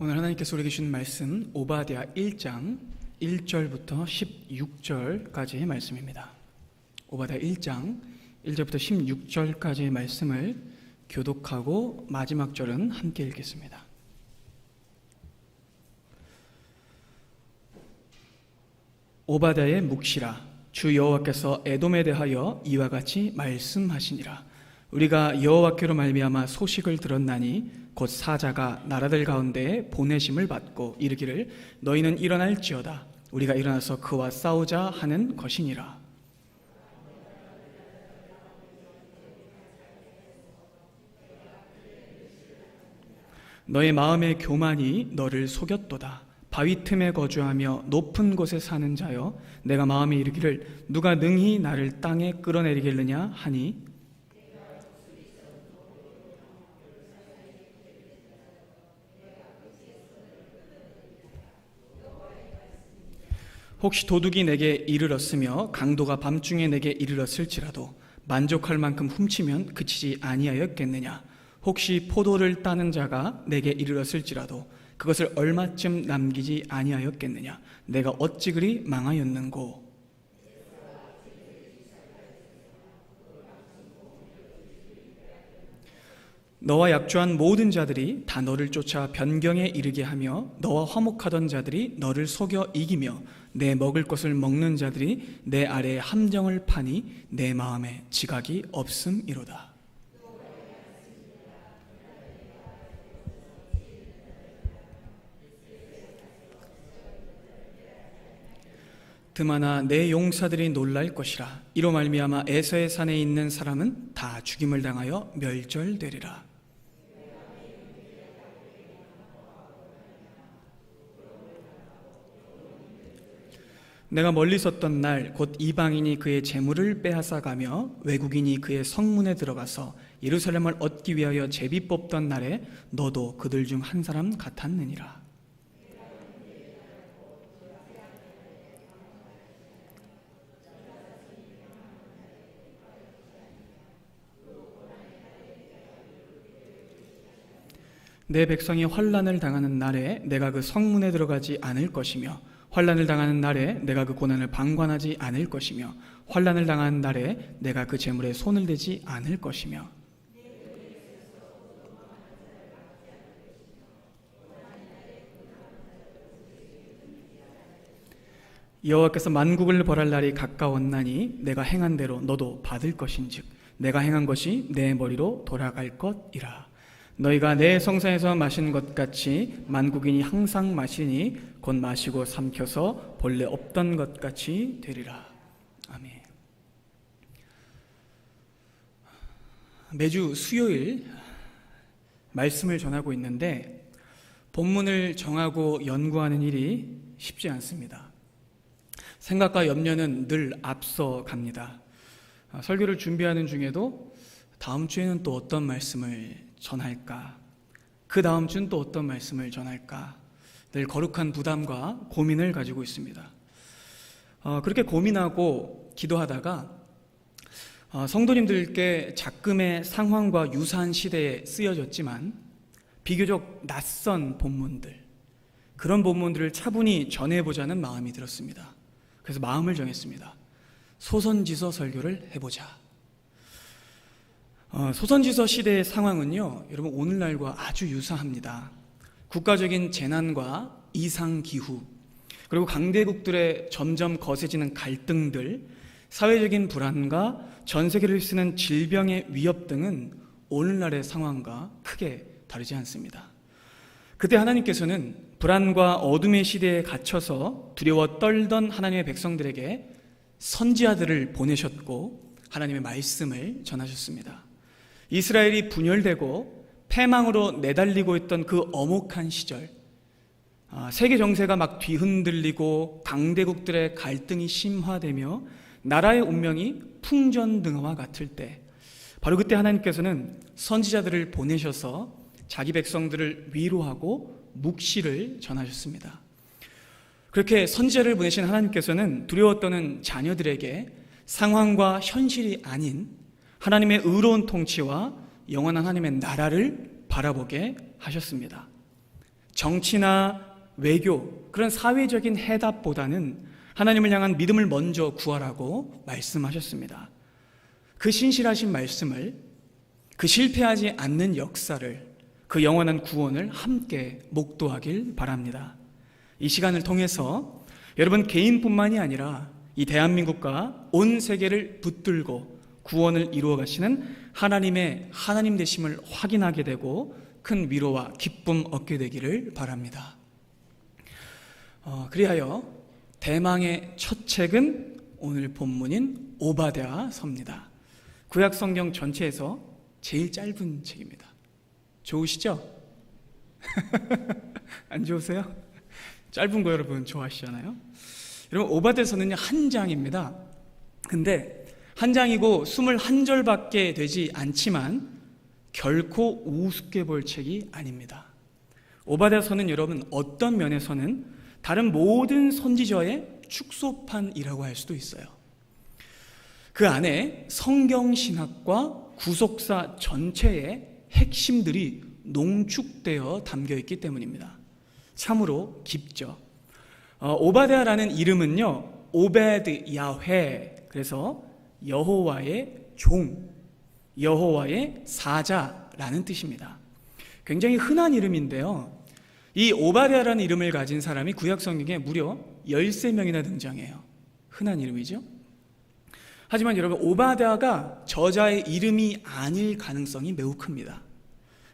오늘 하나님께서 우리에게 주신 말씀 오바댜 1장 1절부터 16절까지의 말씀입니다. 오바댜 1장 1절부터 16절까지의 말씀을 교독하고 마지막 절은 함께 읽겠습니다. 오바댜의 묵시라. 주 여호와께서 에돔에 대하여 이와 같이 말씀하시니라. 우리가 여호와께로 말미암아 소식을 들었나니 곧 사자가 나라들 가운데에 보내심을 받고 이르기를 너희는 일어날지어다. 우리가 일어나서 그와 싸우자 하는 것이니라. 너의 마음의 교만이 너를 속였도다. 바위 틈에 거주하며 높은 곳에 사는 자여, 내가 마음에 이르기를 누가 능히 나를 땅에 끌어내리겠느냐 하니 혹시 도둑이 내게 이르렀으며 강도가 밤중에 내게 이르렀을지라도 만족할 만큼 훔치면 그치지 아니하였겠느냐. 혹시 포도를 따는 자가 내게 이르렀을지라도 그것을 얼마쯤 남기지 아니하였겠느냐. 내가 어찌 그리 망하였는고. 너와 약조한 모든 자들이 다 너를 쫓아 변경에 이르게 하며 너와 화목하던 자들이 너를 속여 이기며 내 먹을 것을 먹는 자들이 내 아래에 함정을 파니 내 마음에 지각이 없음이로다. 드마나 내 용사들이 놀랄 것이라. 이로 말미암아 에서의 산에 있는 사람은 다 죽임을 당하여 멸절되리라. 내가 멀리 섰던 날 곧 이방인이 그의 재물을 빼앗아가며 외국인이 그의 성문에 들어가서 예루살렘을 얻기 위하여 제비 뽑던 날에 너도 그들 중 한 사람 같았느니라. 내 백성이 환난을 당하는 날에 내가 그 성문에 들어가지 않을 것이며 환난을 당하는 날에 내가 그 고난을 방관하지 않을 것이며 환난을 당하는 날에 내가 그 재물에 손을 대지 않을 것이며 여호와께서 만국을 벌할 날이 가까웠나니 내가 행한 대로 너도 받을 것인즉 내가 행한 것이 내 머리로 돌아갈 것이라. 너희가 내 성산에서 마신 것 같이 만국인이 항상 마시니 곧 마시고 삼켜서 본래 없던 것 같이 되리라. 아멘. 매주 수요일 말씀을 전하고 있는데 본문을 정하고 연구하는 일이 쉽지 않습니다. 생각과 염려는 늘 앞서 갑니다. 설교를 준비하는 중에도 다음 주에는 또 어떤 말씀을 전할까? 그 다음 주는 또 어떤 말씀을 전할까? 늘 거룩한 부담과 고민을 가지고 있습니다. 그렇게 고민하고 기도하다가 성도님들께 작금의 상황과 유사한 시대에 쓰여졌지만 비교적 낯선 본문들, 그런 본문들을 차분히 전해보자는 마음이 들었습니다. 그래서 마음을 정했습니다. 소선지서 설교를 해보자. 소선지서 시대의 상황은요, 여러분 오늘날과 아주 유사합니다. 국가적인 재난과 이상기후, 그리고 강대국들의 점점 거세지는 갈등들, 사회적인 불안과 전 세계를 쓰는 질병의 위협 등은 오늘날의 상황과 크게 다르지 않습니다. 그때 하나님께서는 불안과 어둠의 시대에 갇혀서 두려워 떨던 하나님의 백성들에게 선지자들을 보내셨고 하나님의 말씀을 전하셨습니다. 이스라엘이 분열되고 패망으로 내달리고 있던 그 엄혹한 시절, 세계 정세가 막 뒤흔들리고 강대국들의 갈등이 심화되며 나라의 운명이 풍전등화와 같을 때, 바로 그때 하나님께서는 선지자들을 보내셔서 자기 백성들을 위로하고 묵시를 전하셨습니다. 그렇게 선지자를 보내신 하나님께서는 두려워 떠는 자녀들에게 상황과 현실이 아닌 하나님의 의로운 통치와 영원한 하나님의 나라를 바라보게 하셨습니다. 정치나 외교, 그런 사회적인 해답보다는 하나님을 향한 믿음을 먼저 구하라고 말씀하셨습니다. 그 신실하신 말씀을, 그 실패하지 않는 역사를, 그 영원한 구원을 함께 목도하길 바랍니다. 이 시간을 통해서 여러분 개인뿐만이 아니라 이 대한민국과 온 세계를 붙들고 구원을 이루어 가시는 하나님의 하나님 되심을 확인하게 되고 큰 위로와 기쁨 얻게 되기를 바랍니다. 그리하여 대망의 첫 책은 오늘 본문인 오바댜서입니다. 구약 성경 전체에서 제일 짧은 책입니다. 좋으시죠? 안 좋으세요? 짧은 거 여러분 좋아하시잖아요. 여러분 오바댜서는요 한 장입니다. 근데 한 장이고 21절밖에 되지 않지만 결코 우습게 볼 책이 아닙니다. 오바댜서는 여러분 어떤 면에서는 다른 모든 선지자의 축소판이라고 할 수도 있어요. 그 안에 성경신학과 구속사 전체의 핵심들이 농축되어 담겨 있기 때문입니다. 참으로 깊죠. 오바댜라는 이름은요 오베드 야훼, 그래서 여호와의 종, 여호와의 사자라는 뜻입니다. 굉장히 흔한 이름인데요, 이 오바댜라는 이름을 가진 사람이 구약 성경에 무려 13명이나 등장해요. 흔한 이름이죠. 하지만 여러분 오바댜가 저자의 이름이 아닐 가능성이 매우 큽니다.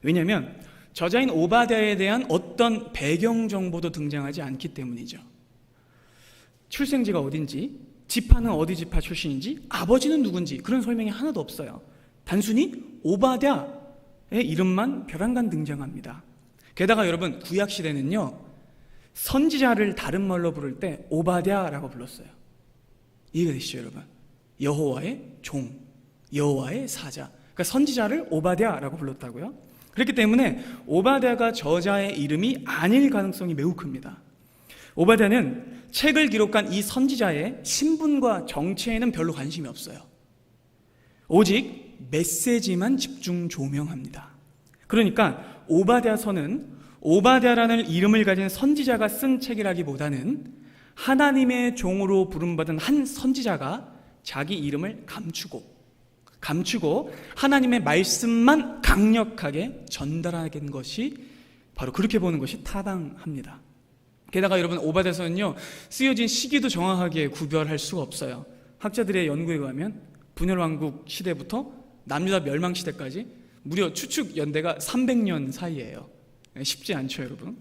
왜냐하면 저자인 오바댜에 대한 어떤 배경 정보도 등장하지 않기 때문이죠. 출생지가 어딘지, 지파는 어디 지파 출신인지, 아버지는 누군지 그런 설명이 하나도 없어요. 단순히 오바댜의 이름만 벼랑간 등장합니다. 게다가 여러분 구약시대는요 선지자를 다른 말로 부를 때 오바댜라고 불렀어요. 이해가 되시죠 여러분? 여호와의 종, 여호와의 사자, 그러니까 선지자를 오바댜라고 불렀다고요. 그렇기 때문에 오바댜가 저자의 이름이 아닐 가능성이 매우 큽니다. 오바댜는 책을 기록한 이 선지자의 신분과 정체에는 별로 관심이 없어요. 오직 메시지만 집중 조명합니다. 그러니까 오바댜서는 오바댜라는 이름을 가진 선지자가 쓴 책이라기보다는 하나님의 종으로 부름받은 한 선지자가 자기 이름을 감추고 하나님의 말씀만 강력하게 전달하는 것이, 바로 그렇게 보는 것이 타당합니다. 게다가 여러분 오바댜서는요 쓰여진 시기도 정확하게 구별할 수가 없어요. 학자들의 연구에 의하면 분열왕국 시대부터 남유다 멸망 시대까지 무려 추측 연대가 300년 사이예요. 쉽지 않죠 여러분.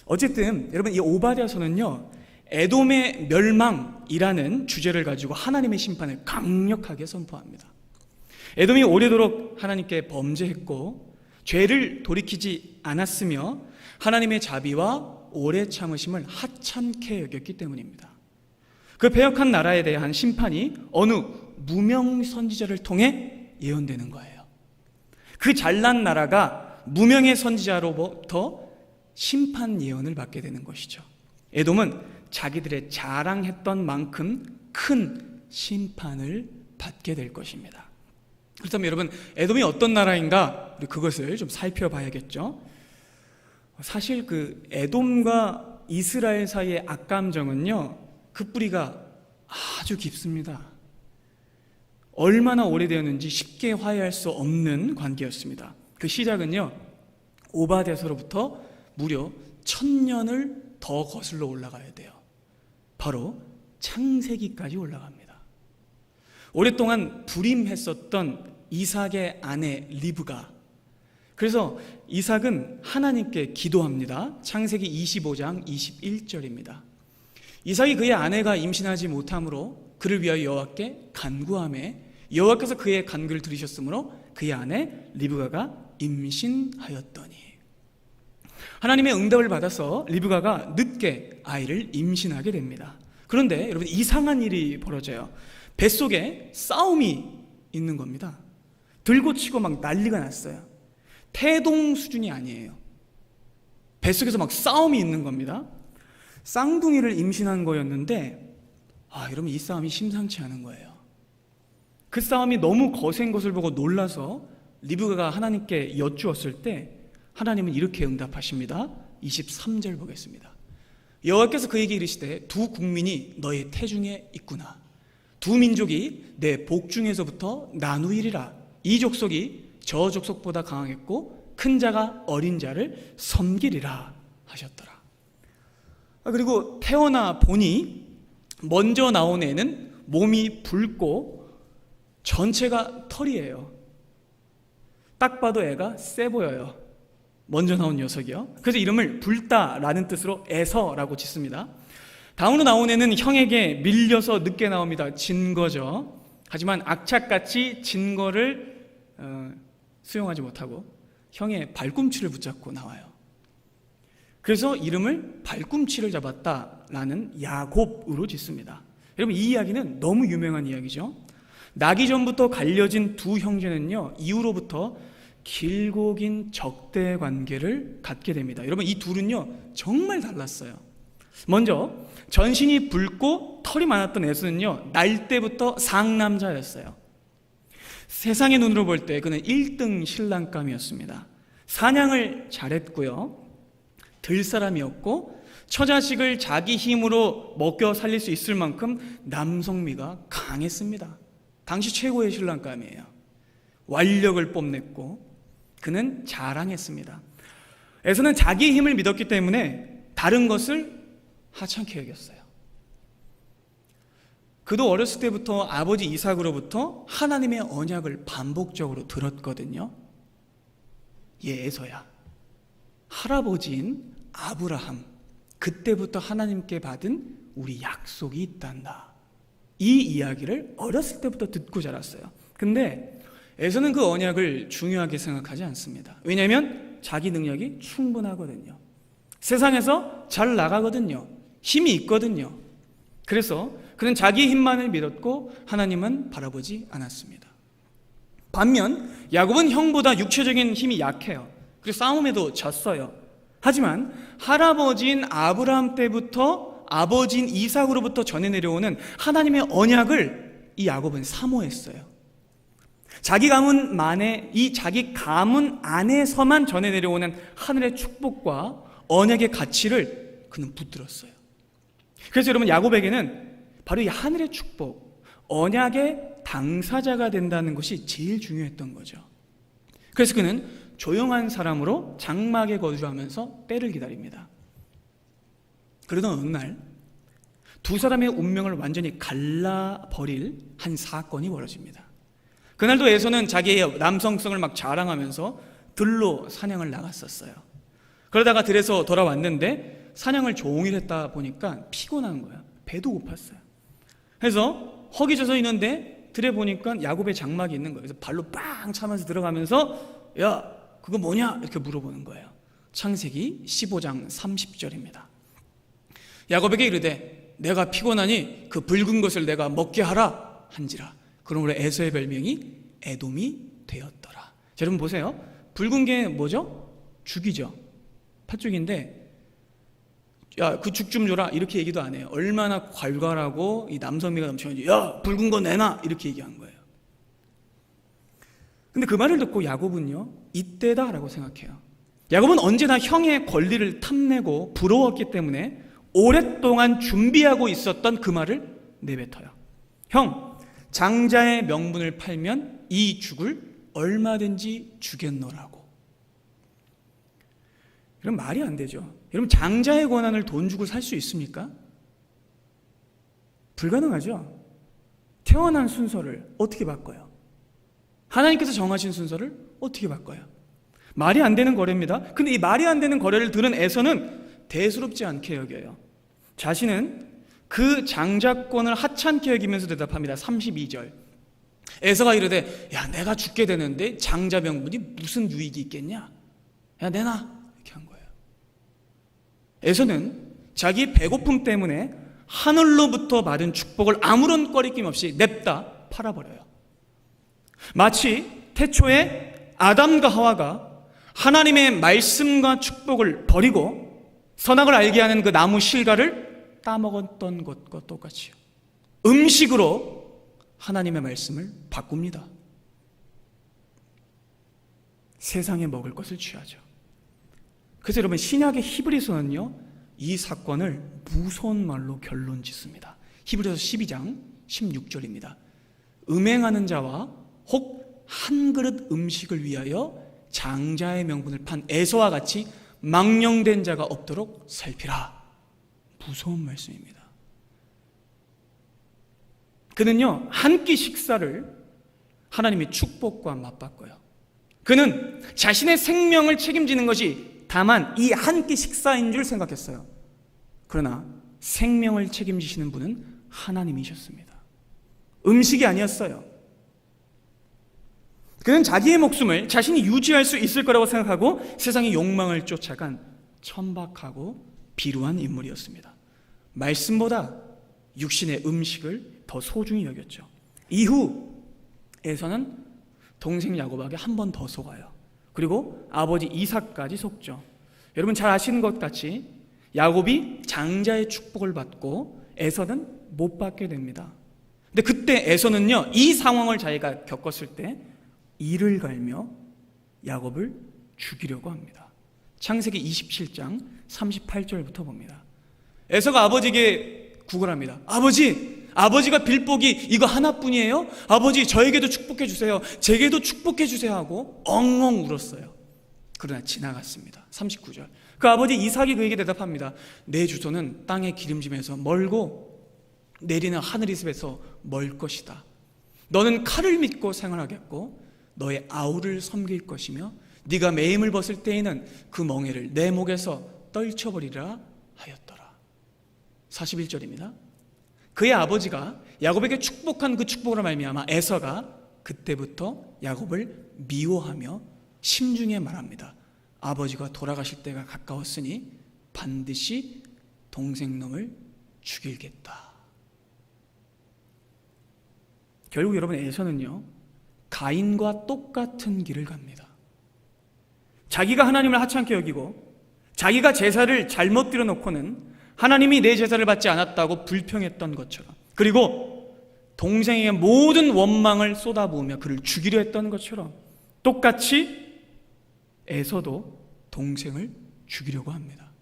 어쨌든 여러분 이 오바댜서는요 에돔의 멸망이라는 주제를 가지고 하나님의 심판을 강력하게 선포합니다. 에돔이 오래도록 하나님께 범죄했고 죄를 돌이키지 않았으며 하나님의 자비와 오래 참으심을 하찮게 여겼기 때문입니다. 그 패역한 나라에 대한 심판이 어느 무명 선지자를 통해 예언되는 거예요. 그 잘난 나라가 무명의 선지자로부터 심판 예언을 받게 되는 것이죠. 에돔은 자기들의 자랑했던 만큼 큰 심판을 받게 될 것입니다. 그렇다면 여러분 에돔이 어떤 나라인가, 그것을 좀 살펴봐야겠죠. 사실 그 에돔과 이스라엘 사이의 악감정은요 그 뿌리가 아주 깊습니다. 얼마나 오래되었는지 쉽게 화해할 수 없는 관계였습니다. 그 시작은요 오바댜서로부터 무려 1000년을 더 거슬러 올라가야 돼요. 바로 창세기까지 올라갑니다. 오랫동안 불임했었던 이삭의 아내 리브가, 그래서 이삭은 하나님께 기도합니다. 창세기 25장 21절입니다. 이삭이 그의 아내가 임신하지 못함으로 그를 위하여 여호와께 간구하매 여호와께서 그의 간구를 들으셨으므로 그의 아내 리브가가 임신하였더니, 하나님의 응답을 받아서 리브가가 늦게 아이를 임신하게 됩니다. 그런데 여러분 이상한 일이 벌어져요. 뱃속에 싸움이 있는 겁니다. 들고 치고 막 난리가 났어요. 태동 수준이 아니에요. 뱃속에서 막 싸움이 있는 겁니다. 쌍둥이를 임신한 거였는데 여러분 이 싸움이 심상치 않은 거예요. 그 싸움이 너무 거센 것을 보고 놀라서 리브가가 하나님께 여쭈었을 때 하나님은 이렇게 응답하십니다. 23절 보겠습니다. 여호와께서 그에게 이르시되 두 국민이 너의 태중에 있구나. 두 민족이 내 복중에서부터 나누이리라. 이 족속이 저 족속보다 강하겠고 큰 자가 어린 자를 섬기리라 하셨더라. 그리고 태어나 보니 먼저 나온 애는 몸이 붉고 전체가 털이에요. 딱 봐도 애가 세 보여요. 먼저 나온 녀석이요. 그래서 이름을 붉다라는 뜻으로 에서라고 짓습니다. 다음으로 나온 애는 형에게 밀려서 늦게 나옵니다. 진 거죠. 하지만 악착같이 진 거를 수용하지 못하고 형의 발꿈치를 붙잡고 나와요. 그래서 이름을 발꿈치를 잡았다라는 야곱으로 짓습니다. 여러분, 이 이야기는 너무 유명한 이야기죠. 나기 전부터 갈려진 두 형제는요, 이후로부터 길고 긴 적대 관계를 갖게 됩니다. 여러분, 이 둘은요 정말 달랐어요. 먼저 전신이 붉고 털이 많았던 에서는요 날 때부터 상남자였어요. 세상의 눈으로 볼 때 그는 1등 신랑감이었습니다. 사냥을 잘했고요, 들사람이었고 처자식을 자기 힘으로 먹여 살릴 수 있을 만큼 남성미가 강했습니다. 당시 최고의 신랑감이에요. 완력을 뽐냈고 그는 자랑했습니다. 에서는 자기의 힘을 믿었기 때문에 다른 것을 하찮게 여겼어요. 그도 어렸을 때부터 아버지 이삭으로부터 하나님의 언약을 반복적으로 들었거든요. 얘 에서야. 할아버지인 아브라함, 그때부터 하나님께 받은 우리 약속이 있단다. 이 이야기를 어렸을 때부터 듣고 자랐어요. 근데 에서는 그 언약을 중요하게 생각하지 않습니다. 왜냐하면 자기 능력이 충분하거든요. 세상에서 잘 나가거든요. 힘이 있거든요. 그래서 그는 자기 힘만을 믿었고 하나님은 바라보지 않았습니다. 반면 야곱은 형보다 육체적인 힘이 약해요. 그래서 싸움에도 졌어요. 하지만 할아버지인 아브라함 때부터 아버지인 이삭으로부터 전해 내려오는 하나님의 언약을 이 야곱은 사모했어요. 자기 가문 안에서만 전해 내려오는 하늘의 축복과 언약의 가치를 그는 붙들었어요. 그래서 여러분, 야곱에게는 바로 이 하늘의 축복, 언약의 당사자가 된다는 것이 제일 중요했던 거죠. 그래서 그는 조용한 사람으로 장막에 거주하면서 때를 기다립니다. 그러던 어느 날 두 사람의 운명을 완전히 갈라버릴 한 사건이 벌어집니다. 그날도 에서는 자기의 남성성을 막 자랑하면서 들로 사냥을 나갔었어요. 그러다가 들에서 돌아왔는데 사냥을 종일 했다 보니까 피곤한 거예요. 배도 고팠어요. 그래서 허기져서 있는데 들에 보니까 야곱의 장막이 있는 거예요. 그래서 발로 빵 차면서 들어가면서 야, 그거 뭐냐? 이렇게 물어보는 거예요. 창세기 15장 30절입니다. 야곱에게 이르되 내가 피곤하니 그 붉은 것을 내가 먹게 하라 한지라. 그러므로 에서의 별명이 에돔이 되었더라. 자, 여러분 보세요. 붉은 게 뭐죠? 죽이죠. 팥죽인데 야, 그 죽 좀 줘라 이렇게 얘기도 안 해요. 얼마나 괄괄하고 이 남성미가 넘치는지, 야, 붉은 거 내놔 이렇게 얘기한 거예요. 근데 그 말을 듣고 야곱은요, 이때다라고 생각해요. 야곱은 언제나 형의 권리를 탐내고 부러웠기 때문에 오랫동안 준비하고 있었던 그 말을 내뱉어요. 형, 장자의 명분을 팔면 이 죽을 얼마든지 주겠노라고. 이런 말이 안 되죠. 여러분, 장자의 권한을 돈 주고 살 수 있습니까? 불가능하죠. 태어난 순서를 어떻게 바꿔요? 하나님께서 정하신 순서를 어떻게 바꿔요? 말이 안 되는 거래입니다. 근데 이 말이 안 되는 거래를 들은 에서는 대수롭지 않게 여겨요. 자신은 그 장자권을 하찮게 여기면서 대답합니다. 32절. 에서가 이르되 야, 내가 죽게 되는데 장자 명분이 무슨 유익이 있겠냐? 야, 내놔. 이렇게 한 거예요. 에서는 자기 배고픔 때문에 하늘로부터 받은 축복을 아무런 꺼리낌 없이 냅다 팔아버려요. 마치 태초에 아담과 하와가 하나님의 말씀과 축복을 버리고 선악을 알게 하는 그 나무 실과를 따먹었던 것과 똑같이요. 음식으로 하나님의 말씀을 바꿉니다. 세상에 먹을 것을 취하죠. 그래서 여러분 신약의 히브리서는요 이 사건을 무서운 말로 결론 짓습니다. 히브리서 12장 16절입니다. 음행하는 자와 혹 한 그릇 음식을 위하여 장자의 명분을 판 에서와 같이 망령된 자가 없도록 살피라. 무서운 말씀입니다. 그는요 한 끼 식사를 하나님의 축복과 맞바꿔요. 그는 자신의 생명을 책임지는 것이 다만 이 한 끼 식사인 줄 생각했어요. 그러나 생명을 책임지시는 분은 하나님이셨습니다. 음식이 아니었어요. 그는 자기의 목숨을 자신이 유지할 수 있을 거라고 생각하고 세상의 욕망을 쫓아간 천박하고 비루한 인물이었습니다. 말씀보다 육신의 음식을 더 소중히 여겼죠. 이후에서는 동생 야곱에게 한 번 더 속아요. 그리고 아버지 이삭까지 속죠. 여러분 잘 아시는 것 같이 야곱이 장자의 축복을 받고 에서는 못 받게 됩니다. 근데 그때 에서는요 이 상황을 자기가 겪었을 때 이를 갈며 야곱을 죽이려고 합니다. 창세기 27장 38절부터 봅니다. 에서가 아버지에게 구걸합니다. 아버지가 빌복이 이거 하나뿐이에요? 아버지 저에게도 축복해 주세요. 제게도 축복해 주세요 하고 엉엉 울었어요. 그러나 지나갔습니다. 39절. 그 아버지 이삭이 그에게 대답합니다. 내 주소는 땅의 기름짐에서 멀고 내리는 하늘이슬에서 멀 것이다. 너는 칼을 믿고 생활하겠고 너의 아우를 섬길 것이며 네가 매임을 벗을 때에는 그 멍에를 내 목에서 떨쳐버리라 하였더라. 41절입니다. 그의 아버지가 야곱에게 축복한 그 축복으로 말미암아 에서가 그때부터 야곱을 미워하며 심중에 말합니다. 아버지가 돌아가실 때가 가까웠으니 반드시 동생놈을 죽이겠다. 결국 여러분 에서는요 가인과 똑같은 길을 갑니다. 자기가 하나님을 하찮게 여기고 자기가 제사를 잘못 드려놓고는 하나님이 내 제사를 받지 않았다고 불평했던 것처럼, 그리고 동생에게 모든 원망을 쏟아부으며 그를 죽이려 했던 것처럼 똑같이 에서도 동생을 죽이려고 합니다.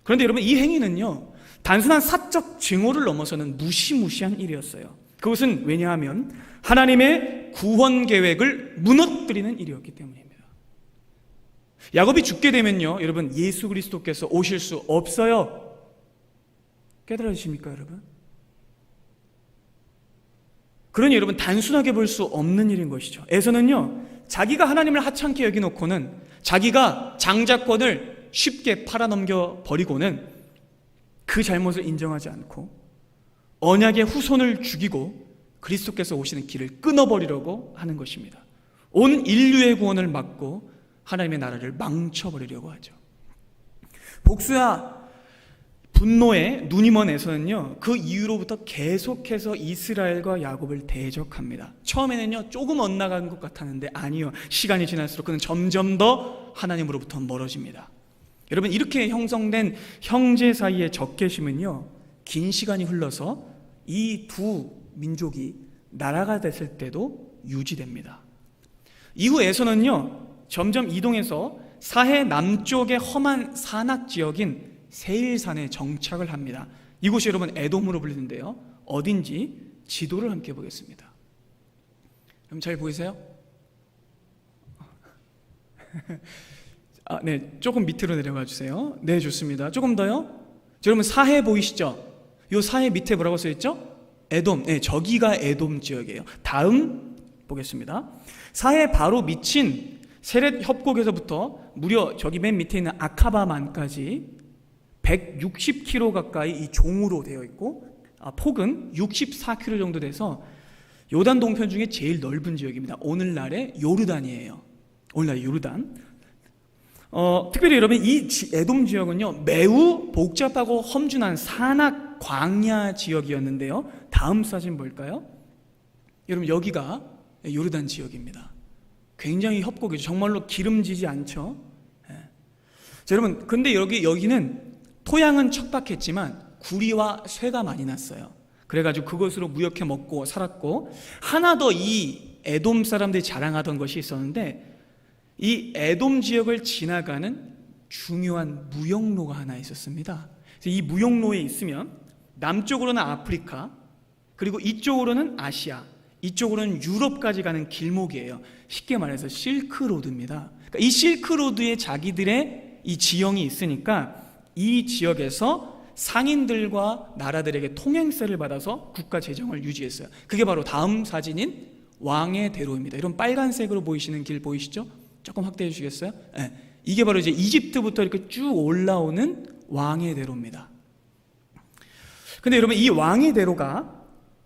그런데 여러분 이 행위는요 단순한 사적 증오를 넘어서는 무시무시한 일이었어요. 그것은 왜냐하면 하나님의 구원 계획을 무너뜨리는 일이었기 때문입니다. 야곱이 죽게 되면요 여러분 예수 그리스도께서 오실 수 없어요. 깨달으십니까 여러분? 그러니 여러분 단순하게 볼 수 없는 일인 것이죠. 에서는요 자기가 하나님을 하찮게 여기놓고는 자기가 장자권을 쉽게 팔아넘겨 버리고는 그 잘못을 인정하지 않고 언약의 후손을 죽이고 그리스도께서 오시는 길을 끊어버리려고 하는 것입니다. 온 인류의 구원을 막고 하나님의 나라를 망쳐버리려고 하죠. 복수야 분노에 눈이 먼 에서는요 그 이후로부터 계속해서 이스라엘과 야곱을 대적합니다. 처음에는요 조금 엇나간 것 같았는데 아니요, 시간이 지날수록 그는 점점 더 하나님으로부터 멀어집니다. 여러분 이렇게 형성된 형제 사이의 적개심은요 긴 시간이 흘러서 이 두 민족이 나라가 됐을 때도 유지됩니다. 이후에서는요 점점 이동해서 사해 남쪽의 험한 산악 지역인 세일산에 정착을 합니다. 이곳이 여러분 에돔으로 불리는데요 어딘지 지도를 함께 보겠습니다. 그럼 잘 보이세요? 네, 조금 밑으로 내려가 주세요. 네, 좋습니다. 조금 더요. 여러분 사해 보이시죠? 이 사해 밑에 뭐라고 써있죠? 에돔. 네, 저기가 에돔 지역이에요. 다음 보겠습니다. 사해 바로 밑인 세렛 협곡에서부터 무려 저기 맨 밑에 있는 아카바만까지 160km 가까이 이 종으로 되어 있고 폭은 64km 정도 돼서 요단 동편 중에 제일 넓은 지역입니다. 오늘날의 요르단이에요. 오늘날의 요르단. 특별히 여러분 이 에돔 지역은요 매우 복잡하고 험준한 산악 광야 지역이었는데요. 다음 사진 볼까요? 여러분 여기가 요르단 지역입니다. 굉장히 협곡이죠. 정말로 기름지지 않죠. 자, 여러분 근데 여기는 토양은 척박했지만 구리와 쇠가 많이 났어요. 그래가지고 그것으로 무역해 먹고 살았고, 하나 더 이 에돔 사람들이 자랑하던 것이 있었는데 이 에돔 지역을 지나가는 중요한 무역로가 하나 있었습니다. 그래서 이 무역로에 있으면 남쪽으로는 아프리카, 그리고 이쪽으로는 아시아, 이쪽으로는 유럽까지 가는 길목이에요. 쉽게 말해서 실크로드입니다. 그러니까 이 실크로드에 자기들의 이 지형이 있으니까 이 지역에서 상인들과 나라들에게 통행세를 받아서 국가 재정을 유지했어요. 그게 바로 다음 사진인 왕의 대로입니다. 이런 빨간색으로 보이시는 길 보이시죠? 조금 확대해 주시겠어요? 네. 이게 바로 이제 이집트부터 이렇게 쭉 올라오는 왕의 대로입니다. 근데 여러분, 이 왕의 대로가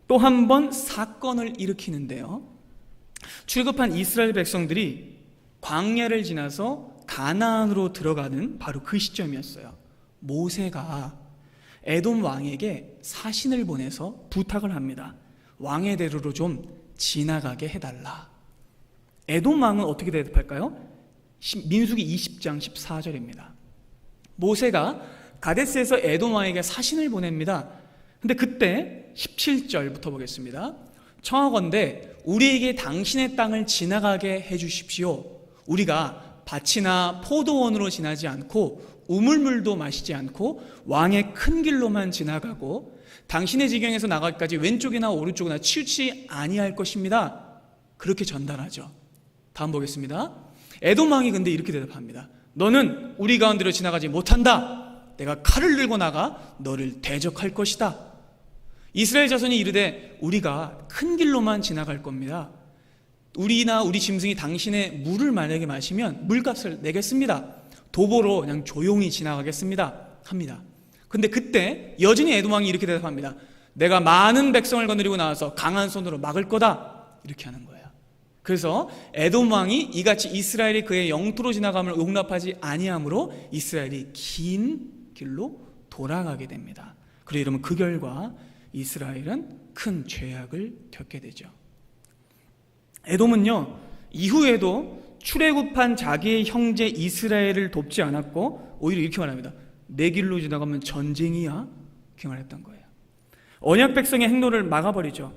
또 한 번 사건을 일으키는데요. 출급한 이스라엘 백성들이 광야를 지나서 가나안으로 들어가는 바로 그 시점이었어요. 모세가 에돔 왕에게 사신을 보내서 부탁을 합니다. 왕의 대로로 좀 지나가게 해달라. 에돔 왕은 어떻게 대답할까요? 민수기 20장 14절입니다. 모세가 가데스에서 에돔 왕에게 사신을 보냅니다. 근데 그때 17절부터 보겠습니다. 청하건대 우리에게 당신의 땅을 지나가게 해주십시오. 우리가 밭이나 포도원으로 지나지 않고 우물물도 마시지 않고 왕의 큰 길로만 지나가고 당신의 지경에서 나가기까지 왼쪽이나 오른쪽이나 치우치지 아니할 것입니다. 그렇게 전달하죠. 다음 보겠습니다. 에돔 왕이 근데 이렇게 대답합니다. 너는 우리 가운데로 지나가지 못한다. 내가 칼을 들고 나가 너를 대적할 것이다. 이스라엘 자손이 이르되 우리가 큰 길로만 지나갈 겁니다. 우리나 우리 짐승이 당신의 물을 만약에 마시면 물값을 내겠습니다. 도보로 그냥 조용히 지나가겠습니다. 합니다. 근데 그때 여전히 에돔 왕이 이렇게 대답합니다. 내가 많은 백성을 거느리고 나와서 강한 손으로 막을 거다. 이렇게 하는 거예요. 그래서 에돔 왕이 이같이 이스라엘이 그의 영토로 지나감을 용납하지 아니하므로 이스라엘이 긴 길로 돌아가게 됩니다. 그리고 여러분, 그 결과 이스라엘은 큰 죄악을 겪게 되죠. 에돔은요, 이후에도 출애굽한 자기의 형제 이스라엘을 돕지 않았고 오히려 이렇게 말합니다. 내 길로 지나가면 전쟁이야. 이렇게 말했던 거예요. 언약 백성의 행로를 막아버리죠.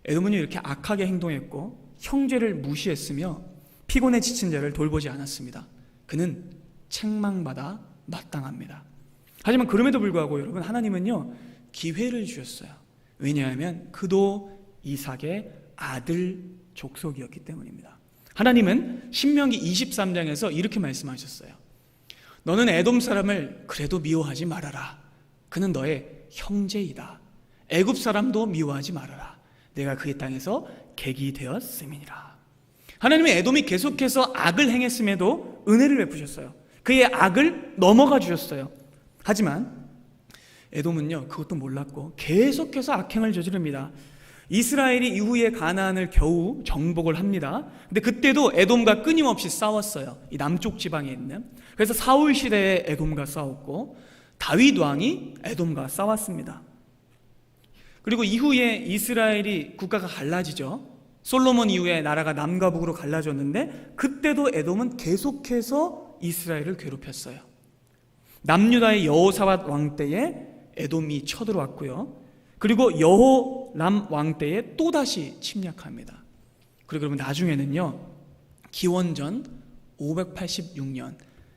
에돔은요, 이렇게 악하게 행동했고 형제를 무시했으며 피곤에 지친 자를 돌보지 않았습니다. 그는 책망받아 마땅합니다. 하지만 그럼에도 불구하고 여러분, 하나님은요 기회를 주셨어요. 왜냐하면 그도 이삭의 아들 족속이었기 때문입니다. 하나님은 신명기 23장에서 이렇게 말씀하셨어요. 너는 에돔 사람을 그래도 미워하지 말아라. 그는 너의 형제이다. 애굽 사람도 미워하지 말아라. 내가 그의 땅에서 객이 되었음이니라. 하나님은 에돔이 계속해서 악을 행했음에도 은혜를 베푸셨어요. 그의 악을 넘어가 주셨어요. 하지만 에돔은요 그것도 몰랐고 계속해서 악행을 저지릅니다. 이스라엘이 이후에 가나안을 겨우 정복을 합니다. 근데 그때도 에돔과 끊임없이 싸웠어요. 이 남쪽 지방에 있는. 그래서 사울 시대에 에돔과 싸웠고 다윗 왕이 에돔과 싸웠습니다. 그리고 이후에 이스라엘이 국가가 갈라지죠. 솔로몬 이후에 나라가 남과 북으로 갈라졌는데 그때도 에돔은 계속해서 이스라엘을 괴롭혔어요. 남유다의 여호사밧 왕 때에 에돔이 쳐들어왔고요. 그리고 여호람 왕 때에 또다시 침략합니다. 그리고 여러분, 나중에는요 기원전 586년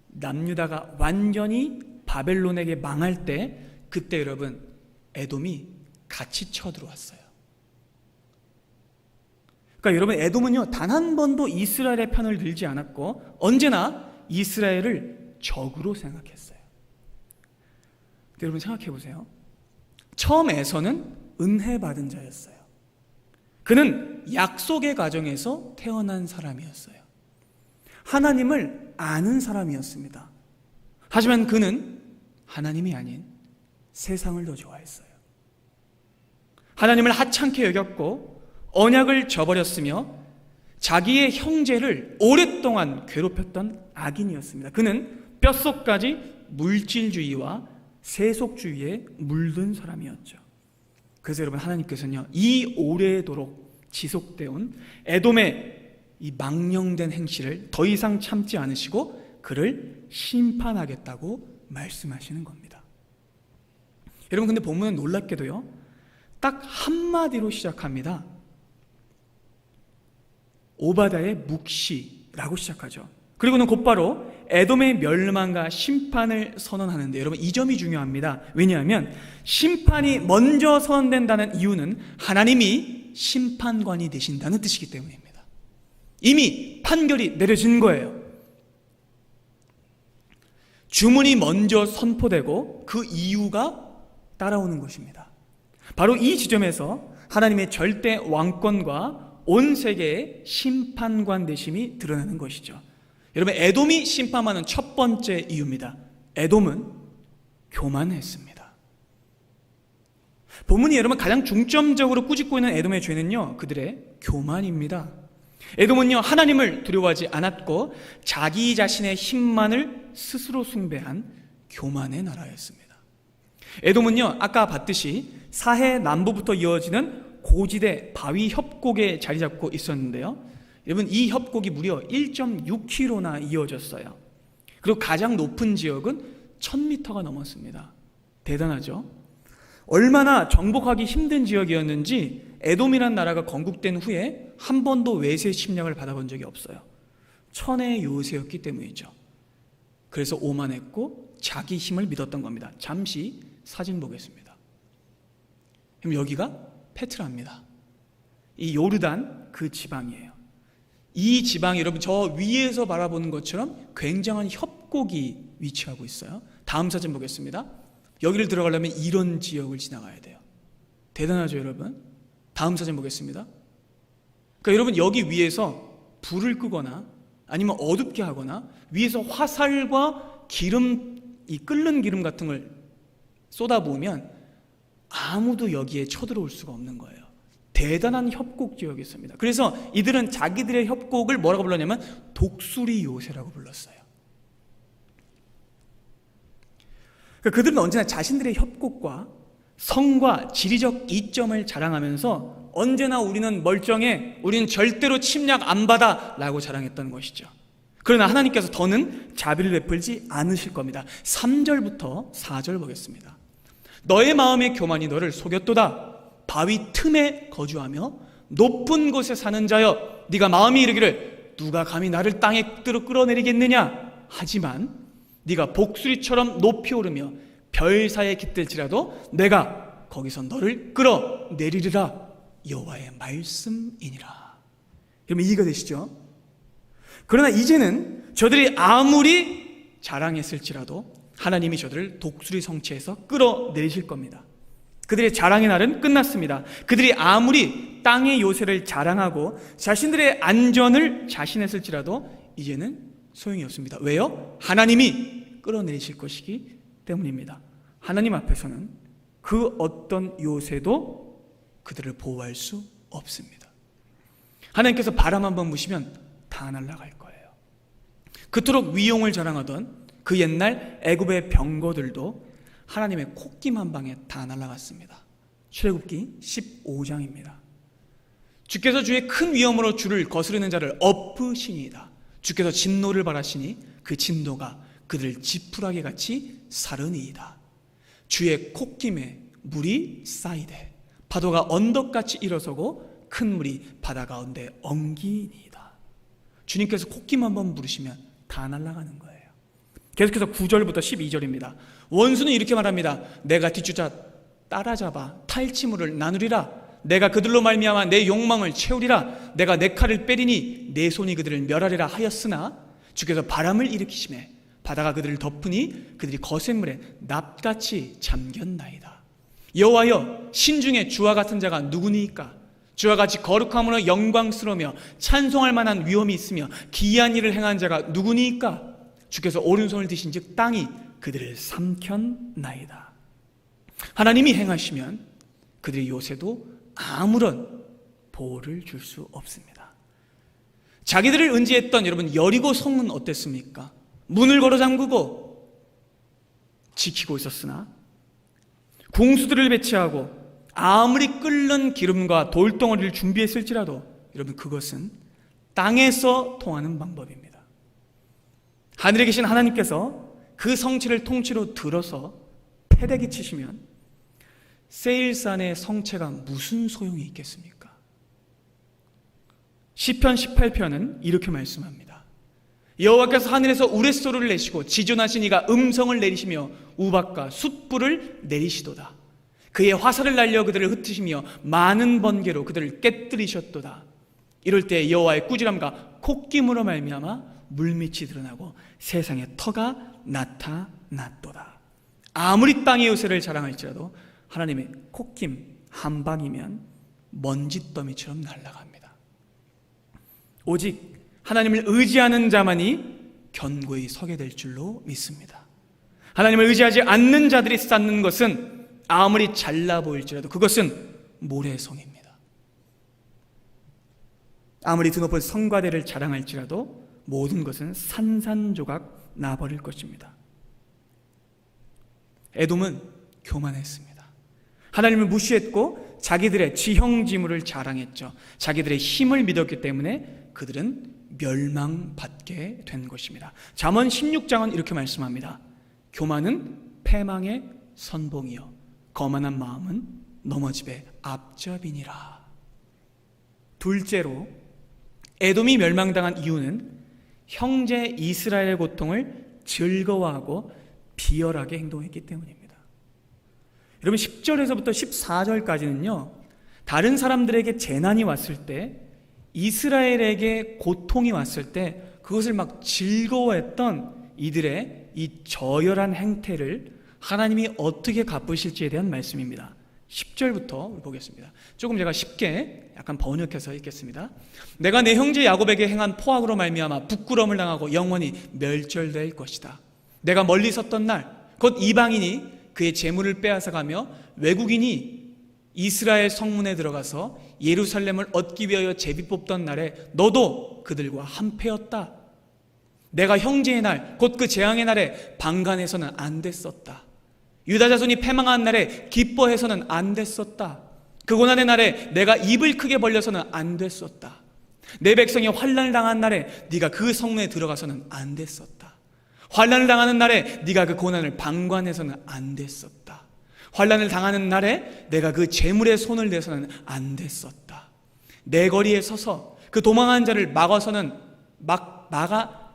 남유다가 완전히 바벨론에게 망할 때 그때 여러분 에돔이 같이 쳐들어왔어요. 그러니까 여러분, 에돔은요 단 한 번도 이스라엘의 편을 들지 않았고 언제나 이스라엘을 적으로 생각했어요. 여러분 생각해 보세요. 처음에서는 은혜 받은 자였어요. 그는 약속의 가정에서 태어난 사람이었어요. 하나님을 아는 사람이었습니다. 하지만 그는 하나님이 아닌 세상을 더 좋아했어요. 하나님을 하찮게 여겼고 언약을 저버렸으며 자기의 형제를 오랫동안 괴롭혔던 악인이었습니다. 그는 뼛속까지 물질주의와 세속주의에 물든 사람이었죠. 그래서 여러분, 하나님께서는요 이 오래도록 지속되어 온 에돔의 이 망령된 행실을 더 이상 참지 않으시고 그를 심판하겠다고 말씀하시는 겁니다. 여러분, 근데 본문은 놀랍게도요 딱 한마디로 시작합니다. 오바다의 묵시라고 시작하죠. 그리고는 곧바로 에돔의 멸망과 심판을 선언하는데, 여러분 이 점이 중요합니다. 왜냐하면 심판이 먼저 선언된다는 이유는 하나님이 심판관이 되신다는 뜻이기 때문입니다. 이미 판결이 내려진 거예요. 주문이 먼저 선포되고 그 이유가 따라오는 것입니다. 바로 이 지점에서 하나님의 절대 왕권과 온 세계의 심판관 되심이 드러나는 것이죠. 여러분, 에돔이 심판하는 첫 번째 이유입니다. 에돔은 교만했습니다. 본문이 여러분 가장 중점적으로 꾸짖고 있는 에돔의 죄는요, 그들의 교만입니다. 에돔은요, 하나님을 두려워하지 않았고 자기 자신의 힘만을 스스로 숭배한 교만의 나라였습니다. 에돔은요, 아까 봤듯이 사해 남부부터 이어지는 고지대 바위 협곡에 자리 잡고 있었는데요, 여러분 이 협곡이 무려 1.6km나 이어졌어요. 그리고 가장 높은 지역은 1000m가 넘었습니다. 대단하죠? 얼마나 정복하기 힘든 지역이었는지 에돔이란 나라가 건국된 후에 한 번도 외세 침략을 받아본 적이 없어요. 천의 요새였기 때문이죠. 그래서 오만했고 자기 힘을 믿었던 겁니다. 잠시 사진 보겠습니다. 그럼 여기가 페트라입니다. 이 요르단 그 지방이에요. 이 지방이 여러분 저 위에서 바라보는 것처럼 굉장한 협곡이 위치하고 있어요. 다음 사진 보겠습니다. 여기를 들어가려면 이런 지역을 지나가야 돼요. 대단하죠, 여러분? 다음 사진 보겠습니다. 그러니까 여러분 여기 위에서 불을 끄거나 아니면 어둡게 하거나 위에서 화살과 기름, 이 끓는 기름 같은 걸 쏟아부으면 아무도 여기에 쳐들어올 수가 없는 거예요. 대단한 협곡 지역이었습니다. 그래서 이들은 자기들의 협곡을 뭐라고 불렀냐면 독수리 요새라고 불렀어요. 그들은 언제나 자신들의 협곡과 성과 지리적 이점을 자랑하면서 언제나 우리는 멀쩡해, 우리는 절대로 침략 안 받아 라고 자랑했던 것이죠. 그러나 하나님께서 더는 자비를 베풀지 않으실 겁니다. 3절부터 4절 보겠습니다. 너의 마음의 교만이 너를 속였도다. 바위 틈에 거주하며 높은 곳에 사는 자여, 네가 마음이 이르기를 누가 감히 나를 땅에 끌어내리겠느냐. 하지만 네가 복수리처럼 높이 오르며 별 사이에 깃들지라도 내가 거기서 너를 끌어내리리라. 여호와의 말씀이니라. 여러분 이해가 되시죠? 그러나 이제는 저들이 아무리 자랑했을지라도 하나님이 저들을 독수리 성체에서 끌어내리실 겁니다. 그들의 자랑의 날은 끝났습니다. 그들이 아무리 땅의 요새를 자랑하고 자신들의 안전을 자신했을지라도 이제는 소용이 없습니다. 왜요? 하나님이 끌어내리실 것이기 때문입니다. 하나님 앞에서는 그 어떤 요새도 그들을 보호할 수 없습니다. 하나님께서 바람 한번 부시면 다 날아갈 거예요. 그토록 위용을 자랑하던 그 옛날 애굽의 병거들도 하나님의 콧김 한 방에 다 날아갔습니다. 출애굽기 15장입니다. 주께서 주의 큰 위엄으로 주를 거스르는 자를 엎으시니이다. 주께서 진노를 발하시니 그 진노가 그들을 지푸라기 같이 사르니이다. 주의 콧김에 물이 쌓이되 파도가 언덕같이 일어서고 큰 물이 바다 가운데 엉기니이다. 주님께서 콧김 한번 부르시면 다 날아가는 거예요. 계속해서 9절부터 12절입니다. 원수는 이렇게 말합니다. 내가 뒷주자 따라잡아 탈취물을 나누리라. 내가 그들로 말미암아 내 욕망을 채우리라. 내가 내 칼을 빼리니 내 손이 그들을 멸하리라 하였으나 주께서 바람을 일으키시매 바다가 그들을 덮으니 그들이 거센 물에 납같이 잠겼나이다. 여호와여, 신중에 주와 같은 자가 누구니까? 주와 같이 거룩함으로 영광스러우며 찬송할 만한 위엄이 있으며 기이한 일을 행한 자가 누구니까? 주께서 오른손을 드신 즉 땅이 그들을 삼켰나이다. 하나님이 행하시면 그들의 요새도 아무런 보호를 줄 수 없습니다. 자기들을 은지했던 여러분 여리고 성은 어땠습니까? 문을 걸어 잠그고 지키고 있었으나 궁수들을 배치하고 아무리 끓는 기름과 돌덩어리를 준비했을지라도 여러분 그것은 땅에서 통하는 방법입니다. 하늘에 계신 하나님께서 그 성체를 통째로 들어서 패대기 치시면 세일산의 성체가 무슨 소용이 있겠습니까? 시편 18편은 이렇게 말씀합니다. 여호와께서 하늘에서 우레소리를 내시고 지존하신 이가 음성을 내리시며 우박과 숯불을 내리시도다. 그의 화살을 날려 그들을 흩으시며 많은 번개로 그들을 깨뜨리셨도다. 이럴 때 여호와의 꾸지람과 콧김으로 말미암아 물밑이 드러나고 세상에 터가 나타났도다. 아무리 땅의 요새를 자랑할지라도 하나님의 콧김 한 방이면 먼지더미처럼 날아갑니다. 오직 하나님을 의지하는 자만이 견고히 서게 될 줄로 믿습니다. 하나님을 의지하지 않는 자들이 쌓는 것은 아무리 잘나 보일지라도 그것은 모래성입니다. 아무리 드높은 성과대를 자랑할지라도 모든 것은 산산조각 나버릴 것입니다. 에돔은 교만했습니다. 하나님을 무시했고 자기들의 지형지물을 자랑했죠. 자기들의 힘을 믿었기 때문에 그들은 멸망받게 된 것입니다. 잠언 16장은 이렇게 말씀합니다. 교만은 패망의 선봉이요 거만한 마음은 넘어집의 앞잡이니라. 둘째로 에돔이 멸망당한 이유는 형제 이스라엘의 고통을 즐거워하고 비열하게 행동했기 때문입니다. 여러분 10절에서부터 14절까지는요 다른 사람들에게 재난이 왔을 때, 이스라엘에게 고통이 왔을 때 그것을 막 즐거워했던 이들의 이 저열한 행태를 하나님이 어떻게 갚으실지에 대한 말씀입니다. 10절부터 보겠습니다. 조금 제가 쉽게 약간 번역해서 읽겠습니다. 내가 내 형제 야곱에게 행한 포악으로 말미암아 부끄러움을 당하고 영원히 멸절될 것이다. 내가 멀리 섰던 날 곧 이방인이 그의 재물을 빼앗아가며 외국인이 이스라엘 성문에 들어가서 예루살렘을 얻기 위하여 제비 뽑던 날에 너도 그들과 한패였다. 내가 형제의 날 곧 그 재앙의 날에 방관해서는 안 됐었다. 유다 자손이 패망한 날에 기뻐해서는 안 됐었다. 그 고난의 날에 내가 입을 크게 벌려서는 안 됐었다. 내 백성이 환난을 당한 날에 네가 그 성문에 들어가서는 안 됐었다. 환난을 당하는 날에 네가 그 고난을 방관해서는 안 됐었다. 환난을 당하는 날에 내가 그 재물에 손을 대서는 안 됐었다. 내 거리에 서서 그 도망한 자를 막아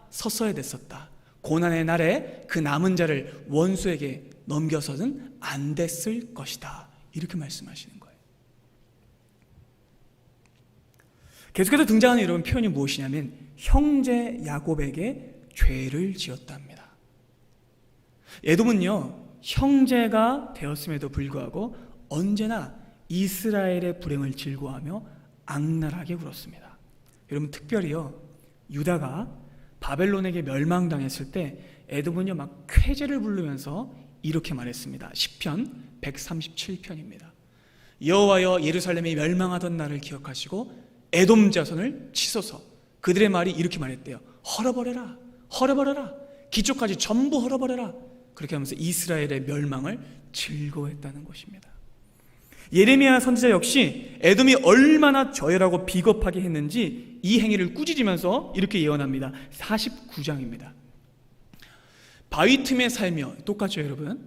섰어야 됐었다. 고난의 날에 그 남은 자를 원수에게 넘겨서는 안 됐을 것이다. 이렇게 말씀하시는 거예요. 계속해서 등장하는 여러분 표현이 무엇이냐면 형제 야곱에게 죄를 지었답니다. 에돔은요 형제가 되었음에도 불구하고 언제나 이스라엘의 불행을 즐거워하며 악랄하게 굴었습니다. 여러분 특별히요 유다가 바벨론에게 멸망당했을 때 에돔은요 막 쾌재를 부르면서 이렇게 말했습니다. 시편 137편입니다. 여호와여 예루살렘이 멸망하던 날을 기억하시고 에돔 자손을 치소서. 그들의 말이 이렇게 말했대요. 헐어버려라, 헐어버려라, 기초까지 전부 헐어버려라. 그렇게 하면서 이스라엘의 멸망을 즐거워했다는 것입니다. 예레미야 선지자 역시 에돔이 얼마나 저열하고 비겁하게 했는지 이 행위를 꾸짖으면서 이렇게 예언합니다. 49장입니다. 바위 틈에 살며, 똑같죠 여러분?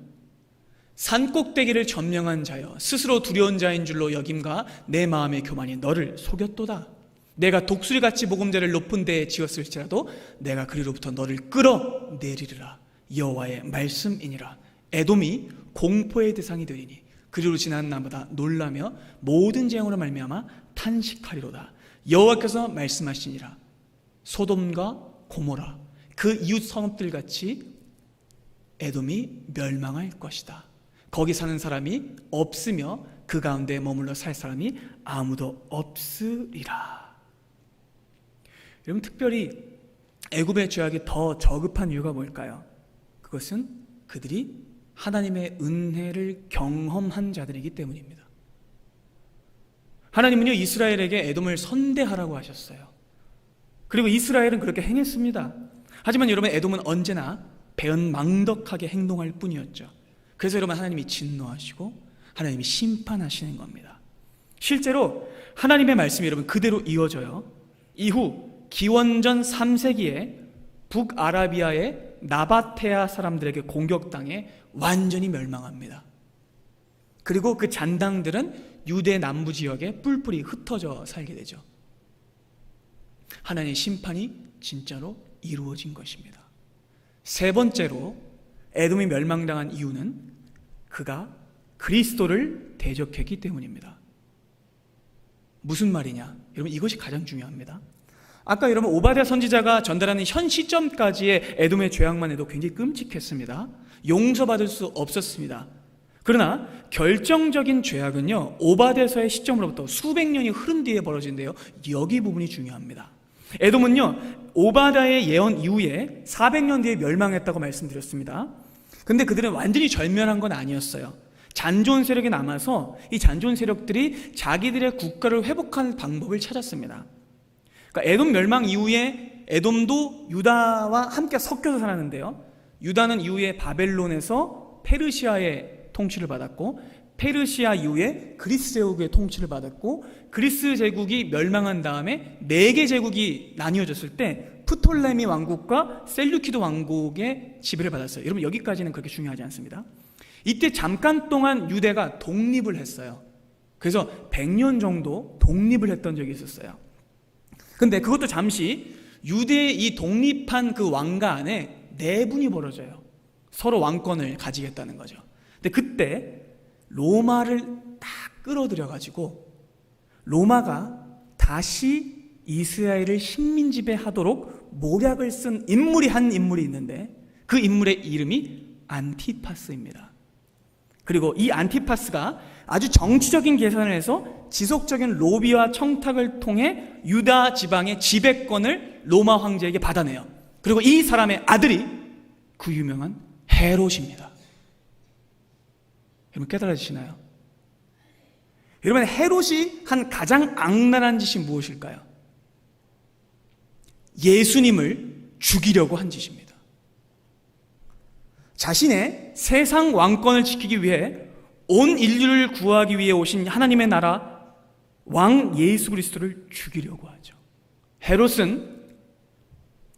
산꼭대기를 점령한 자여 스스로 두려운 자인 줄로 여김과 내 마음의 교만이 너를 속였도다. 내가 독수리같이 보금자리를 높은 데에 지었을지라도 내가 그리로부터 너를 끌어내리리라. 여호와의 말씀이니라. 에돔이 공포의 대상이 되리니 그리로 지난 나보다 놀라며 모든 재앙으로 말미암아 탄식하리로다. 여호와께서 말씀하시니라. 소돔과 고모라 그 이웃 성읍들 같이 에돔이 멸망할 것이다. 거기 사는 사람이 없으며 그 가운데 머물러 살 사람이 아무도 없으리라. 여러분 특별히 애굽의 죄악이 더 저급한 이유가 뭘까요? 그것은 그들이 하나님의 은혜를 경험한 자들이기 때문입니다. 하나님은요 이스라엘에게 에돔을 선대하라고 하셨어요. 그리고 이스라엘은 그렇게 행했습니다. 하지만 여러분 에돔은 언제나 배은망덕하게 행동할 뿐이었죠. 그래서 여러분 하나님이 진노하시고 하나님이 심판하시는 겁니다. 실제로 하나님의 말씀이 여러분 그대로 이어져요. 이후 기원전 3세기에 북아라비아의 나바테아 사람들에게 공격당해 완전히 멸망합니다. 그리고 그 잔당들은 유대 남부 지역에 뿔뿔이 흩어져 살게 되죠. 하나님의 심판이 진짜로 이루어진 것입니다. 세 번째로 에돔이 멸망당한 이유는 그가 그리스도를 대적했기 때문입니다. 무슨 말이냐? 여러분, 이것이 가장 중요합니다. 아까 여러분 오바댜 선지자가 전달하는 현 시점까지의 에돔의 죄악만 해도 굉장히 끔찍했습니다. 용서받을 수 없었습니다. 그러나 결정적인 죄악은요, 오바댜서의 시점으로부터 수백 년이 흐른 뒤에 벌어진대요. 여기 부분이 중요합니다. 에돔은요, 오바댜의 예언 이후에 400년 뒤에 멸망했다고 말씀드렸습니다. 근데 그들은 완전히 절멸한 건 아니었어요. 잔존 세력이 남아서 이 잔존 세력들이 자기들의 국가를 회복하는 방법을 찾았습니다. 그러니까 에돔 멸망 이후에 에돔도 유다와 함께 섞여서 살았는데요, 유다는 이후에 바벨론에서 페르시아의 통치를 받았고, 페르시아 이후에 그리스 제국의 통치를 받았고, 그리스 제국이 멸망한 다음에 4개 제국이 나뉘어졌을 때 프톨레미 왕국과 셀류키드 왕국의 지배를 받았어요. 여러분, 여기까지는 그렇게 중요하지 않습니다. 이때 잠깐 동안 유대가 독립을 했어요. 그래서 100년 정도 독립을 했던 적이 있었어요. 근데 그것도 잠시 유대의 이 독립한 그 왕가 안에 내분이 벌어져요. 서로 왕권을 가지겠다는 거죠. 근데 그때 로마를 딱 끌어들여가지고 로마가 다시 이스라엘을 식민지배하도록 모략을 쓴 한 인물이 있는데, 그 인물의 이름이 안티파스입니다. 그리고 이 안티파스가 아주 정치적인 계산을 해서 지속적인 로비와 청탁을 통해 유다 지방의 지배권을 로마 황제에게 받아내요. 그리고 이 사람의 아들이 그 유명한 헤롯입니다. 여러분, 깨달아지시나요? 여러분, 헤롯이 한 가장 악랄한 짓이 무엇일까요? 예수님을 죽이려고 한 짓입니다. 자신의 세상 왕권을 지키기 위해 온 인류를 구하기 위해 오신 하나님의 나라 왕 예수 그리스도를 죽이려고 하죠. 헤롯은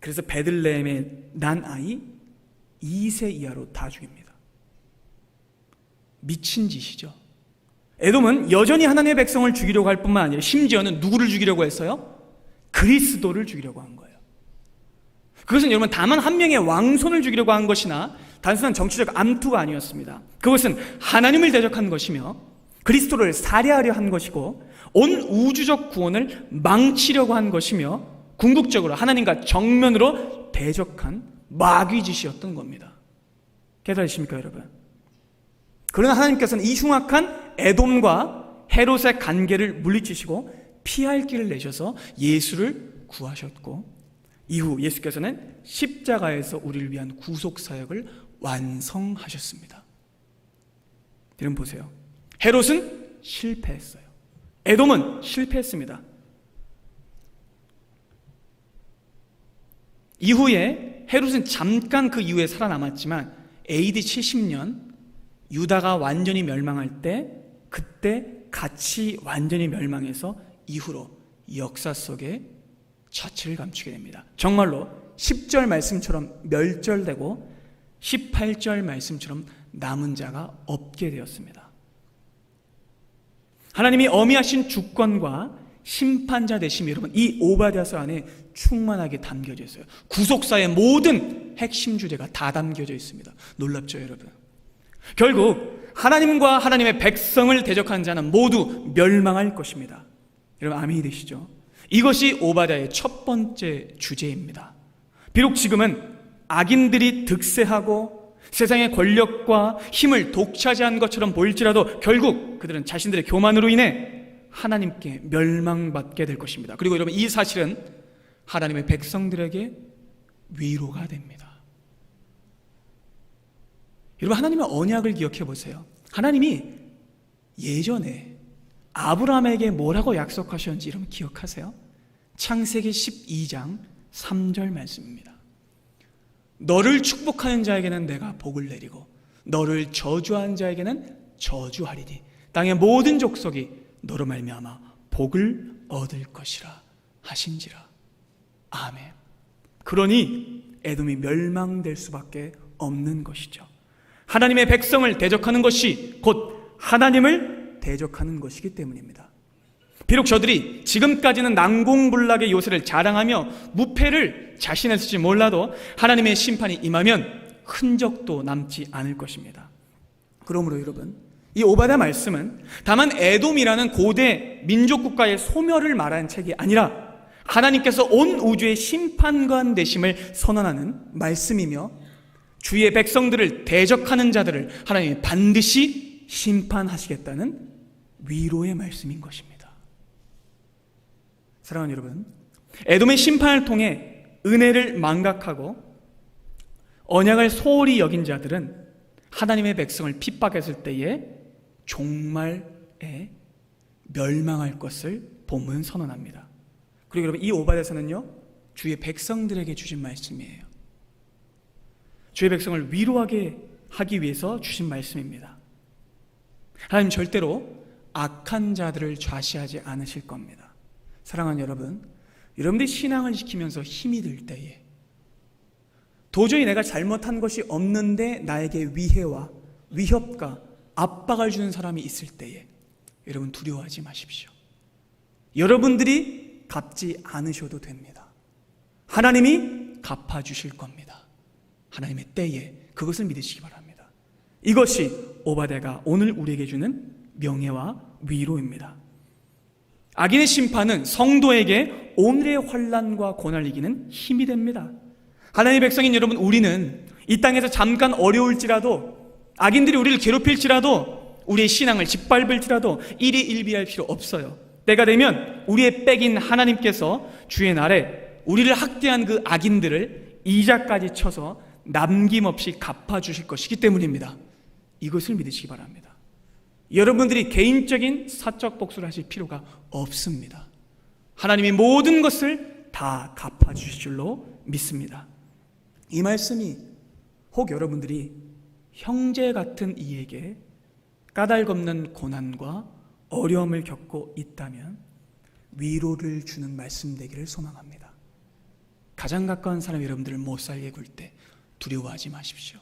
그래서 베들레헴에 난 아이 2세 이하로 다 죽입니다. 미친 짓이죠. 에돔은 여전히 하나님의 백성을 죽이려고 할 뿐만 아니라 심지어는 누구를 죽이려고 했어요? 그리스도를 죽이려고 한 거예요. 그것은 여러분 다만 한 명의 왕손을 죽이려고 한 것이나 단순한 정치적 암투가 아니었습니다. 그것은 하나님을 대적한 것이며 그리스도를 살해하려 한 것이고 온 우주적 구원을 망치려고 한 것이며 궁극적으로 하나님과 정면으로 대적한 마귀짓이었던 겁니다. 깨달으십니까, 여러분? 그러나 하나님께서는 이 흉악한 에돔과 헤롯의 관계를 물리치시고 피할 길을 내셔서 예수를 구하셨고, 이후 예수께서는 십자가에서 우리를 위한 구속사역을 완성하셨습니다. 여러분 보세요. 헤롯은 실패했어요. 에돔은 실패했습니다. 이후에 헤롯은 잠깐 그 이후에 살아남았지만 AD 70년 유다가 완전히 멸망할 때 그때 같이 완전히 멸망해서 이후로 역사 속에 자취를 감추게 됩니다. 정말로 10절 말씀처럼 멸절되고 18절 말씀처럼 남은 자가 없게 되었습니다. 하나님이 어미하신 주권과 심판자 되심이 여러분 이 오바댜서 안에 충만하게 담겨져 있어요. 구속사의 모든 핵심 주제가 다 담겨져 있습니다. 놀랍죠, 여러분? 결국 하나님과 하나님의 백성을 대적한 자는 모두 멸망할 것입니다. 여러분 아멘이 되시죠? 이것이 오바댜의 첫 번째 주제입니다. 비록 지금은 악인들이 득세하고 세상의 권력과 힘을 독차지한 것처럼 보일지라도 결국 그들은 자신들의 교만으로 인해 하나님께 멸망받게 될 것입니다. 그리고 여러분 이 사실은 하나님의 백성들에게 위로가 됩니다. 여러분 하나님의 언약을 기억해 보세요. 하나님이 예전에 아브라함에게 뭐라고 약속하셨는지 여러분 기억하세요? 창세기 12장 3절 말씀입니다. 너를 축복하는 자에게는 내가 복을 내리고 너를 저주하는 자에게는 저주하리니 땅의 모든 족속이 너로 말미암아 복을 얻을 것이라 하신지라. 아멘. 그러니 에돔이 멸망될 수밖에 없는 것이죠. 하나님의 백성을 대적하는 것이 곧 하나님을 대적하는 것이기 때문입니다. 비록 저들이 지금까지는 난공불락의 요새를 자랑하며 무패를 자신했을지 몰라도 하나님의 심판이 임하면 흔적도 남지 않을 것입니다. 그러므로 여러분, 이 오바댜 말씀은 다만 에돔이라는 고대 민족국가의 소멸을 말하는 책이 아니라 하나님께서 온 우주의 심판관 되심을 선언하는 말씀이며 주의 백성들을 대적하는 자들을 하나님이 반드시 심판하시겠다는 위로의 말씀인 것입니다. 사랑하는 여러분, 에돔의 심판을 통해 은혜를 망각하고 언약을 소홀히 여긴 자들은 하나님의 백성을 핍박했을 때에 종말에 멸망할 것을 본문은 선언합니다. 그리고 여러분, 이 오바댜서는요 주의 백성들에게 주신 말씀이에요. 주의 백성을 위로하게 하기 위해서 주신 말씀입니다. 하나님 절대로 악한 자들을 좌시하지 않으실 겁니다. 사랑하는 여러분, 여러분들이 신앙을 지키면서 힘이 들 때에 도저히 내가 잘못한 것이 없는데 나에게 위해와 위협과 압박을 주는 사람이 있을 때에 여러분 두려워하지 마십시오. 여러분들이 갚지 않으셔도 됩니다. 하나님이 갚아주실 겁니다. 하나님의 때에 그것을 믿으시기 바랍니다. 이것이 오바댜가 오늘 우리에게 주는 명예와 위로입니다. 악인의 심판은 성도에게 오늘의 환난과 고난을 이기는 힘이 됩니다. 하나님의 백성인 여러분, 우리는 이 땅에서 잠깐 어려울지라도 악인들이 우리를 괴롭힐지라도 우리의 신앙을 짓밟을지라도 일희일비할 필요 없어요. 때가 되면 우리의 백인 하나님께서 주의 날에 우리를 학대한 그 악인들을 이자까지 쳐서 남김없이 갚아주실 것이기 때문입니다. 이것을 믿으시기 바랍니다. 여러분들이 개인적인 사적 복수를 하실 필요가 없습니다. 하나님이 모든 것을 다 갚아주실 줄로 믿습니다. 이 말씀이 혹 여러분들이 형제 같은 이에게 까닭없는 고난과 어려움을 겪고 있다면 위로를 주는 말씀 되기를 소망합니다. 가장 가까운 사람 여러분들을 못 살게 굴 때 두려워하지 마십시오.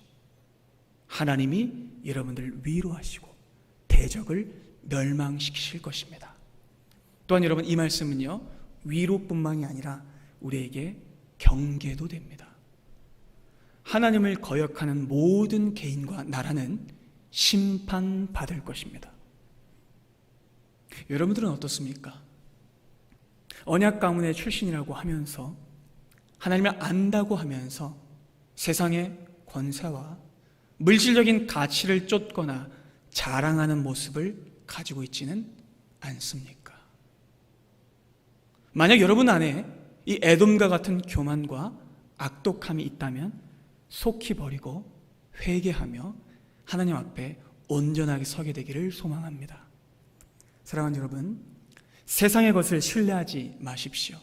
하나님이 여러분들을 위로하시고 대적을 멸망시키실 것입니다. 또한 여러분, 이 말씀은요 위로뿐만이 아니라 우리에게 경계도 됩니다. 하나님을 거역하는 모든 개인과 나라는 심판받을 것입니다. 여러분들은 어떻습니까? 언약 가문의 출신이라고 하면서 하나님을 안다고 하면서 세상의 권세와 물질적인 가치를 쫓거나 자랑하는 모습을 가지고 있지는 않습니까? 만약 여러분 안에 이 에돔과 같은 교만과 악독함이 있다면 속히 버리고 회개하며 하나님 앞에 온전하게 서게 되기를 소망합니다. 사랑하는 여러분, 세상의 것을 신뢰하지 마십시오.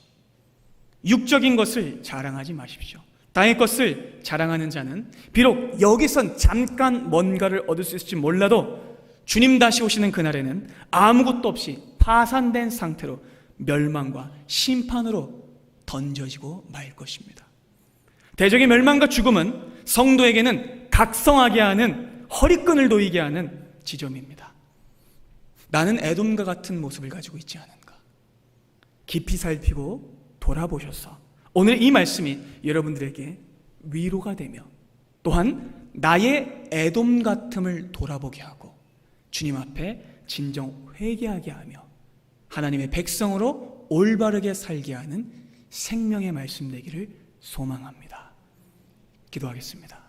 육적인 것을 자랑하지 마십시오. 땅의 것을 자랑하는 자는 비록 여기선 잠깐 뭔가를 얻을 수 있을지 몰라도 주님 다시 오시는 그날에는 아무것도 없이 파산된 상태로 멸망과 심판으로 던져지고 말 것입니다. 대적의 멸망과 죽음은 성도에게는 각성하게 하는, 허리끈을 놓이게 하는 지점입니다. 나는 에돔과 같은 모습을 가지고 있지 않은가? 깊이 살피고 돌아보셔서 오늘 이 말씀이 여러분들에게 위로가 되며 또한 나의 에돔 같음을 돌아보게 하고 주님 앞에 진정 회개하게 하며 하나님의 백성으로 올바르게 살게 하는 생명의 말씀 되기를 소망합니다. 기도하겠습니다.